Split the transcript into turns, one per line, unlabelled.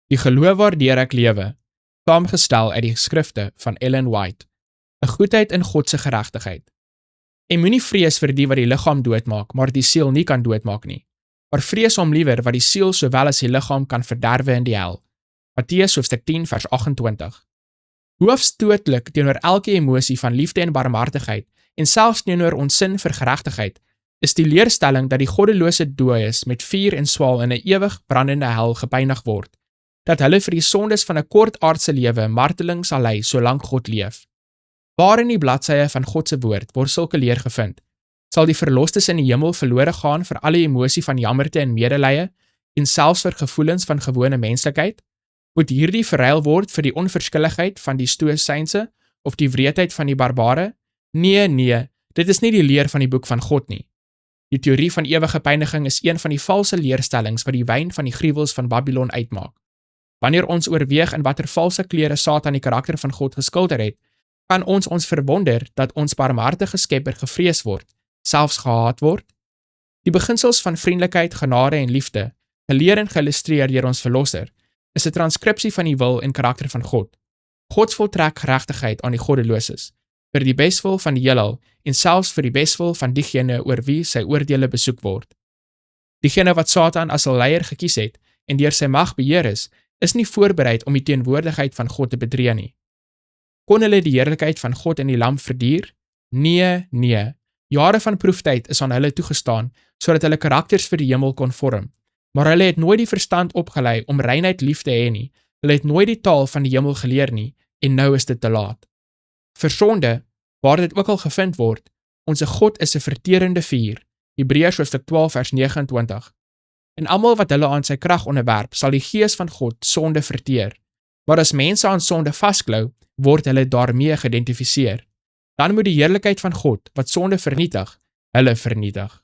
Die geloof waardeur ek lewe, saamgestel uit die skrifte van Ellen White, 'n goedheid in God se geregtigheid. En moenie vrees vir die wat die liggaam doodmaak, maar die siel nie kan doodmaak nie. Maar vrees hom liewer wat die siel sowel as die liggaam kan verderwe in die hel. Matteus hoofstuk 10 vers 28. Hoe afstootlik teenoor elke emosie van liefde en barmhartigheid en selfs teenoor ons sin vir geregtigheid is die leerstelling dat die goddelose dooies met vuur en swaal in 'n ewig brandende hel gepynig word, dat hulle vir die sondes van 'n kort aardse lewe marteling sal ly solank God leef. Waar in die bladsye van God se woord word sulke leer gevind? Sal die verlostes in die hemel verlore gaan vir alle emosie van jammerte en medelee en selfs vir gevoelens van gewone menslikheid? Moet hierdie verruil word vir die onverskilligheid van die stoïsynse of die wreedheid van die barbare? Nee, dit is nie die leer van die boek van God nie. Die teorie van ewige pyniging is een van die valse leerstellings wat die wyn van die gruwels van Babylon uitmaak. Wanneer ons oorweeg in watter valse kleure Satan die karakter van God geskilder het, kan ons verwonder dat ons barmhartige Skepper gevrees word, selfs gehaat word. Die beginsels van vriendelikheid, genade en liefde, geleer en geillustreer deur ons Verlosser, is 'n transkripsie van die wil en karakter van God. God voltrek geregtigheid aan die goddeloses, vir die beswil van die heelal en selfs vir die beswil van diegene oor wie sy oordeele besoek word. Diegene wat Satan as 'n leier gekies het en deur sy mag beheer is nie voorbereid om die teenwoordigheid van God te betree nie. Kon hulle die heerlikheid van God in die lam verduur? Nee. Jare van proeftyd is aan hulle toegestaan, sodat hulle karakters vir die hemel kon vorm. Maar hulle het nooit die verstand opgelei om reinheid lief te hê nie. Hulle het nooit die taal van die hemel geleer nie, en nou is dit te laat. Vir sonde, waar dit ook al gevind word, ons God is 'n verterende vuur. Hebreërs hoofstuk 12 vers 29. En almal wat hulle aan sy krag onderwerp, sal die gees van God sonde verteer. Maar as mense aan sonde vasklou, word hulle daarmee geïdentifiseer. Dan moet die heerlikheid van God, wat sonde vernietig, hulle vernietig.